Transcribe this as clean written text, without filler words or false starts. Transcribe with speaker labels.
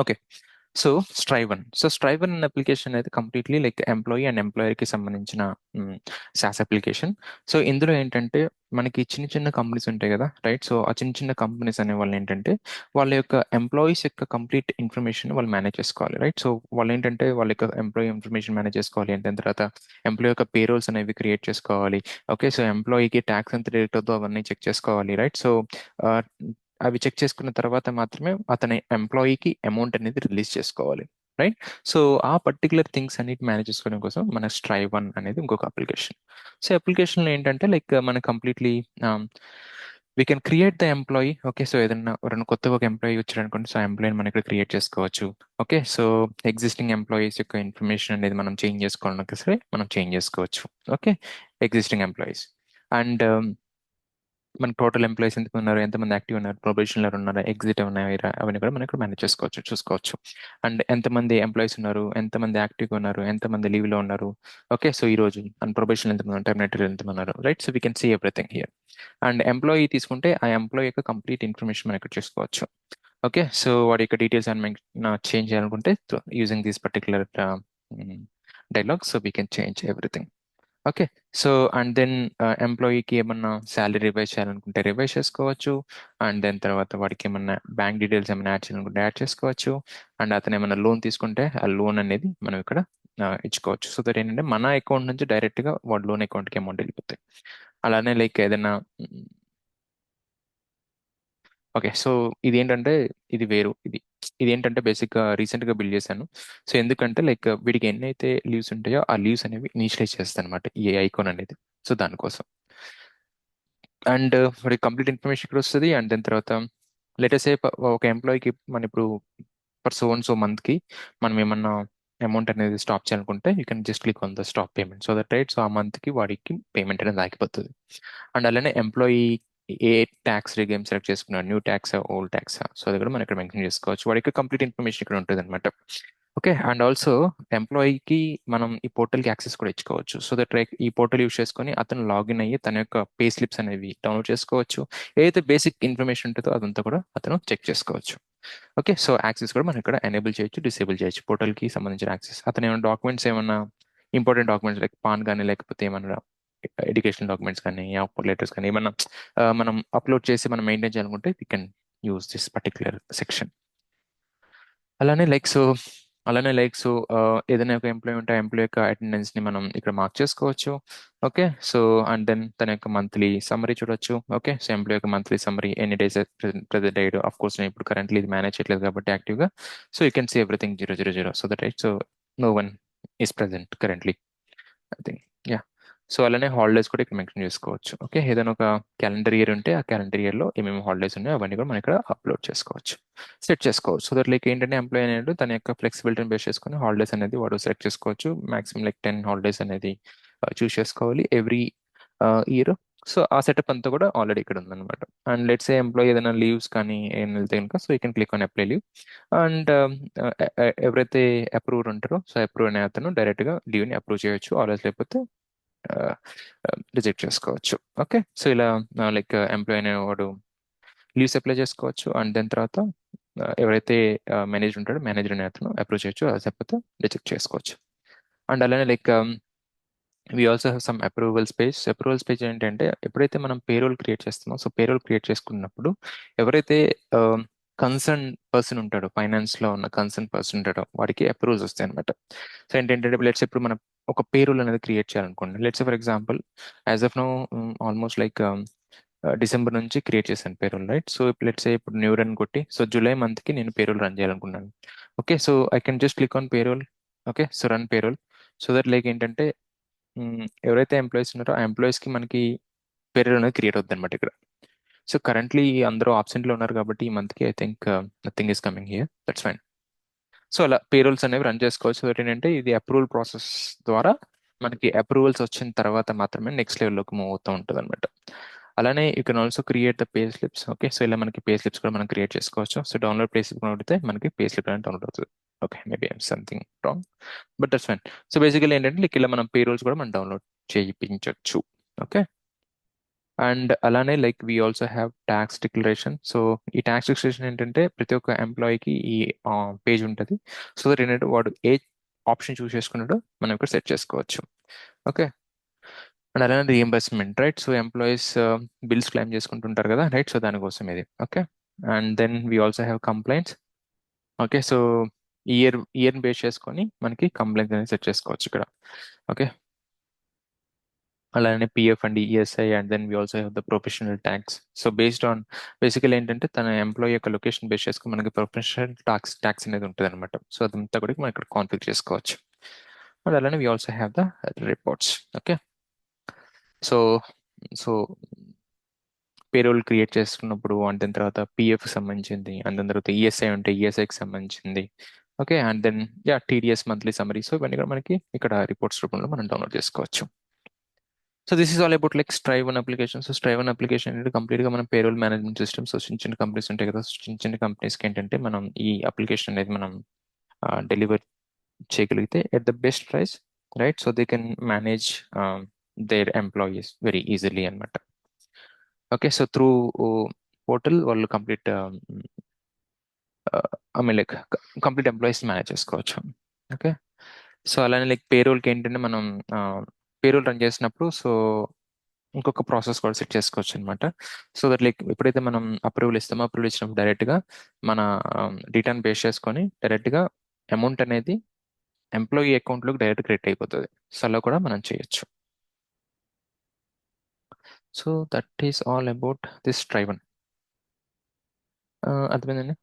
Speaker 1: Okay. So స్ట్రైవన్ అనే application అయితే completely like employee and employer కి సంబంధించిన సాస్ అప్లికేషన్. సో ఇందులో ఏంటంటే మనకి చిన్న చిన్న కంపెనీస్ ఉంటాయి కదా, రైట్? సో ఆ చిన్న చిన్న కంపెనీస్ అనే వాళ్ళు ఏంటంటే వాళ్ళ యొక్క ఎంప్లాయీస్ యొక్క కంప్లీట్ ఇన్ఫర్మేషన్ వాళ్ళు మేనేజ్ చేసుకోవాలి, రైట్? సో వాళ్ళు ఏంటంటే వాళ్ళ యొక్క ఎంప్లాయీ ఇన్ఫర్మేషన్ మేనేజ్ చేసుకోవాలి అంటే దాని తర్వాత ఎంప్లాయీ యొక్క పేరోల్స్ అనేవి క్రియేట్ చేసుకోవాలి. ఓకే, సో ఎంప్లాయీకి ట్యాక్స్ ఎంత రేట్ అవుతుందో అవన్నీ చెక్ చేసుకోవాలి, రైట్? సో అవి చెక్ చేసుకున్న తర్వాత మాత్రమే అతని ఎంప్లాయీకి అమౌంట్ అనేది రిలీజ్ చేసుకోవాలి, రైట్? సో ఆ పర్టికులర్ థింగ్స్ అన్నిటి మేనేజ్ చేసుకోవడం కోసం మన స్ట్రైవ్ వన్ అనేది ఇంకొక అప్లికేషన్. సో అప్లికేషన్లో ఏంటంటే లైక్ మన completely we can create the employee. Okay, so ఏదైనా ఎవరైనా కొత్తగా ఒక ఎంప్లాయీ వచ్చారనుకోండి, సో ఆ ఎంప్లాయీని మనం ఇక్కడ క్రియేట్ చేసుకోవచ్చు. ఓకే, సో ఎగ్జిస్టింగ్ ఎంప్లాయీస్ యొక్క ఇన్ఫర్మేషన్ అనేది మనం చేంజ్ చేసుకోవాలన్నా సరే మనం చేంజ్ చేసుకోవచ్చు. ఓకే, ఎగ్జిస్టింగ్ ఎంప్లాయీస్ అండ్ మన టోటల్ ఎంప్లాయీస్ ఎంత ఉన్నారు, ఎంతమంది యాక్టివ్ ఉన్నారు, ప్రొబేషనర్ ఉన్నారు, ఎగ్జిట్ ఉన్నారా, అవన్నీ కూడా మనం ఇక్కడ మేనేజ్ చేసుకోవచ్చు, చూసుకోవచ్చు. అండ్ ఎంతమంది ఎంప్లాయీస్ ఉన్నారు, ఎంతమంది యాక్టివ్గా ఉన్నారు, ఎంతమంది లీవ్లో ఉన్నారు. ఓకే, సో ఈ రోజు అండ్ ప్రొబేషన్ ఎంతమంది ఉన్నారు, టర్మినేటర్ ఎంతమంది ఉన్నారు, right? So we can see everything here. And employee తీసుకుంటే ఆ ఎంప్లాయీ యొక్క కంప్లీట్ ఇన్ఫర్మేషన్ మనం ఇక్కడ చూసుకోవచ్చు. ఓకే, సో వాడి యొక్క డీటెయిల్స్ అని చేంజ్ చేయాలనుకుంటే using this particular dialogue, so we can change everything. Okay, so and then ఎంప్లాయీకి ఏమన్నా శాలరీ రివైజ్ చేయాలనుకుంటే రివైజ్ చేసుకోవచ్చు. అండ్ దెన్ తర్వాత వాడికి ఏమన్నా బ్యాంక్ డీటెయిల్స్ ఏమైనా యాడ్ చేయాలనుకుంటే యాడ్ చేసుకోవచ్చు. అండ్ అతను ఏమన్నా లోన్ తీసుకుంటే ఆ లోన్ అనేది మనం ఇక్కడ ఇచ్చుకోవచ్చు. సో దట్ ఏంటంటే మన అకౌంట్ నుంచి డైరెక్ట్గా వాడి లోన్ అకౌంట్కి అమౌంట్ వెళ్ళిపోతాయి. అలానే లైక్ ఏదైనా ఓకే, సో ఇది ఏంటంటే ఇది వేరు. ఇది ఏంటంటే బేసిక్గా రీసెంట్గా బిల్డ్ చేశాను. సో ఎందుకంటే లైక్ వీడికి ఎన్నైతే లీవ్స్ ఉంటాయో ఆ లీవ్స్ అనేవి ఇనిషియలైజ్ చేస్తాను అనమాట ఈ ఐకాన్ అనేది. సో దానికోసం అండ్ వాడికి కంప్లీట్ ఇన్ఫర్మేషన్ ఇక్కడ వస్తుంది. అండ్ దాని తర్వాత లెటెస్ట్ సే ఒక ఎంప్లాయీకి మనం ఇప్పుడు ఫర్ సో అండ్ సో మంత్కి మనం ఏమన్నా అమౌంట్ అనేది స్టాప్ చేయాలనుకుంటే you can just click on the stop payment, so that right, so ఆ మంత్కి వాడికి పేమెంట్ అనేది ఆగిపోతుంది. అండ్ అలానే ఎంప్లాయీ ఏ ట్యాక్స్ రిగేమ్ సెలెక్ట్ చేసుకున్నాడు, new tax, old tax, so అది కూడా మనం ఇక్కడ మెన్షన్ చేసుకోవచ్చు. వాడికి కంప్లీట్ ఇన్ఫర్మేషన్ ఇక్కడ ఉంటుంది అనమాట. ఓకే, అండ్ ఆల్సో ఎంప్లాయీకి మనం ఈ పోర్టల్కి యాక్సెస్ కూడా ఇచ్చుకోవచ్చు. సో దట్ లైక్ ఈ పోర్టల్ యూస్ చేసుకొని అతను లాగిన్ అయ్యి తన యొక్క పే స్లిప్స్ అనేవి డౌన్లోడ్ చేసుకోవచ్చు. ఏదైతే బేసిక్ ఇన్ఫర్మేషన్ ఉంటుందో అదంతా కూడా అతను చెక్ చేసుకోవచ్చు. ఓకే, సో యాక్సెస్ కూడా మనం ఇక్కడ ఎనేబుల్ చేయొచ్చు, డిసేబుల్ చేయొచ్చు పోర్టల్కి సంబంధించిన యాక్సెస్. అతను ఏమైనా డాక్యుమెంట్స్ ఏమన్నా ఇంపార్టెంట్ డాక్యుమెంట్స్ లైక్ పాన్ కానీ లేకపోతే ఏమన్నా ఎడ్యుకేషన్ డాక్యుమెంట్స్ కానీ ఆఫర్ లెటర్స్ కానీ ఏమన్నా మనం అప్లోడ్ చేసి మనం మెయింటైన్ చేయాలనుకుంటే we can use this particular section. అలానే లైక్ సో అలానే లైక్ సో ఏదైనా ఒక ఎంప్లాయీ ఉంటే ఆ ఎంప్లాయీ యొక్క అటెండెన్స్ ని మనం ఇక్కడ మార్క్ చేసుకోవచ్చు. ఓకే, సో అండ్ దెన్ తన యొక్క మంత్లీ సమ్మరీ చూడొచ్చు. ఓకే, సో ఎంప్లాయీ యొక్క మంత్లీ సమ్మరీ ఎన్ని days present date, of course నేను ఇప్పుడు కరెంట్లీ ఇది మేనేజ్ చేయట్లేదు కాబట్టి యాక్టివ్ గా. So you can see everything 000, so that right, so no one is present currently, I think. Yeah, so అలానే holidays కూడా ఇక్కడ మెన్షన్ చేసుకోవచ్చు. ఓకే, ఏదైనా ఒక క్యాలెండర్ ఇయర్ ఉంటే ఆ క్యాలెండర్ ఇయర్ లో ఏమేమి హాలిడేస్ ఉన్నాయో అవన్నీ కూడా మనం ఇక్కడ అప్లోడ్ చేసుకోవచ్చు, సెట్ చేసుకోవచ్చు. సో దట్ లైక్ ఏంటంటే ఎంప్లాయీ అనేది తన యొక్క ఫ్లెక్సిబిలిటీని బేస్ చేసుకుని హాలిడేస్ అనేది వాడు సెలెక్ట్ చేసుకోవచ్చు. మాక్సిమం లైక్ 10 హాలిడేస్ అనేది చూస్ చేసుకోవాలి ఎవ్రీ ఇయర్. సో ఆ సెటప్ అంతా కూడా ఆల్రెడీ ఇక్కడ ఉందన్నమాట. అండ్ లెట్స్ ఏ ఎంప్లాయీ ఏదైనా లీవ్స్ కానీ ఏం వెళ్తే కనుక so you can click on apply leave. And ఎవరైతే అప్రూవర్ ఉంటారో సో అప్రూవ్ అనే అతను డైరెక్ట్గా లీవ్ని అప్రూవ్ చేయొచ్చు, ఆల్రెడీ లేకపోతే రిజెక్ట్ చేసుకోవచ్చు. ఓకే, సో ఇలా లైక్ ఎంప్లాయీ అనేవాడు లీవ్స్ అప్లై చేసుకోవచ్చు. అండ్ దాని తర్వాత ఎవరైతే మేనేజర్ ఉంటాడో మేనేజర్ అనే అతను అప్రూవ్ చేయొచ్చు, లేకపోతే రిజెక్ట్ చేసుకోవచ్చు. అండ్ అలానే like we also have some approvals page. Approvals page ఏంటంటే ఎప్పుడైతే మనం పేరోల్ క్రియేట్ చేస్తామో సో పేరోల్ క్రియేట్ చేసుకున్నప్పుడు ఎవరైతే కన్సర్న్ పర్సన్ ఉంటాడో, ఫైనాన్స్ లో ఉన్న కన్సర్న్ పర్సన్ ఉంటాడో వాడికి అప్రూవల్స్ వస్తాయి అనమాట. సో ఏంటంటే లెట్స్ ఇప్పుడు మనం ఒక పేరోల్ అనేది క్రియేట్ చేయాలనుకోండి. Let's for example as of no almost like December నుంచి క్రియేట్ చేశాను పేరోల్, రైట్? సో ఇప్పుడు లెట్స్ ఇప్పుడు న్యూ రన్ కొట్టి సో జూలై మంత్ కి నేను పేరోల్ రన్ చేయాలనుకున్నాను. Okay, so I can just click on payroll. Okay, so run payroll. So that like ఏంటంటే ఎవరైతే ఎంప్లాయీస్ ఉన్నారో ఆ ఎంప్లాయీస్ కి మనకి పేరోల్ అనేది క్రియేట్ అవుతుంది అనమాట ఇక్కడ. సో కరెంట్లీ అందరూ ఆబ్సెంట్ లో ఉన్నారు కాబట్టి ఈ మంత్ కి I think nothing is coming here, that's fine. So అలా పేరోల్స్ అనేవి రన్ చేసుకోవచ్చు. సో ఏంటంటే ఇది అప్రూవల్ ప్రాసెస్ ద్వారా మనకి అప్రూవల్స్ వచ్చిన తర్వాత మాత్రమే నెక్స్ట్ లెవెల్లోకి మూవ్ అవుతూ ఉంటుంది అనమాట. అలానే you can also create the pay slips. Okay, so ఇలా మనకి పే స్లిప్స్ కూడా మనం క్రియేట్ చేసుకోవచ్చు. సో డౌన్లోడ్ పే స్లిప్ కొడితే మనకి పే స్లిప్ అనేది డౌన్లోడ్ అవుతుంది. Okay, maybe something wrong, but that's fine. So basically ఏంటంటే ఇలా మనం పే రోల్స్ కూడా మనం డౌన్లోడ్ చేయించవచ్చు. ఓకే, అండ్ అలానే like we also have tax declaration. So ఈ ట్యాక్స్ డిక్లరేషన్ ఏంటంటే ప్రతి ఒక్క ఎంప్లాయీకి ఈ పేజ్ ఉంటుంది. సో దట్ ఏంటంటే వాడు ఏ ఆప్షన్ చూస్ చేసుకున్నాడో మనం ఇక్కడ సెట్ చేసుకోవచ్చు. ఓకే. అండ్ అలానే reimbursement, right? So employees bills claim చేసుకుంటుంటారు కదా, రైట్? సో దానికోసం ఇది. Okay. And then we also have complaints. Okay. So year base చేసుకొని మనకి కంప్లైంట్ అనేది సెట్ చేసుకోవచ్చు ఇక్కడ. ఓకే. అలానే PF and ESI, and then we also have the professional tax. So based on బేసికల్ ఏంటంటే తన ఎంప్లాయీ యొక్క లొకేషన్ బేస్ చేసుకుని మనకి ప్రొఫెషనల్ ట్యాక్స్ అనేది ఉంటుంది అనమాట. సో అదంతా కూడా మనం ఇక్కడ కాన్ఫిగర్ చేసుకోవచ్చు. అండ్ అలానే we also have the reports. Okay. So so payroll create చేసుకున్నప్పుడు అండ్ దాని తర్వాత పిఎఫ్ సంబంధించింది, అండ్ దాని తర్వాత ఈఎస్ఐ ఉంటే ఈఎస్ఐకి సంబంధించింది. Okay. And then TDS monthly summary. So ఇవన్నీ కూడా మనకి ఇక్కడ రిపోర్ట్స్ రూపంలో మనం డౌన్లోడ్ చేసుకోవచ్చు. So this is all about like Strive One application. So Strive One application అంటే కంప్లీట్ గా మనం పేరోల్ మేనేజ్మెంట్ సిస్టమ్. సో చిన్న చిన్న కంపెనీస్ ఉంటాయి కదా, చిన్న చిన్న కంపెనీస్కి ఏంటంటే మనం ఈ అప్లికేషన్ అనేది మనం డెలివర్ చేయగలిగితే at the best price, right? So they can manage there employees very easily అనమాట. ఓకే. సో త్రూ పోర్టల్ వాళ్ళు complete I mean like complete employees manage చేసుకోవచ్చు. ఓకే. సో అలానే లైక్ పేరోల్కి ఏంటంటే మనం పేరోల్ రన్ చేసినప్పుడు సో ఇంకొక process కూడా set చేసుకోవచ్చు అనమాట. సో దట్ లైక్ ఎప్పుడైతే మనం అప్రూవల్ ఇస్తామో, అప్రూవల్ ఇచ్చినప్పుడు డైరెక్ట్గా మన రిటర్న్ బేస్ చేసుకొని డైరెక్ట్గా అమౌంట్ అనేది ఎంప్లాయీ అకౌంట్లోకి డైరెక్ట్ క్రెడిట్ అయిపోతుంది. సో అలా కూడా మనం చేయొచ్చు. So that is all about this ట్రైవన్. అర్థమైందండి?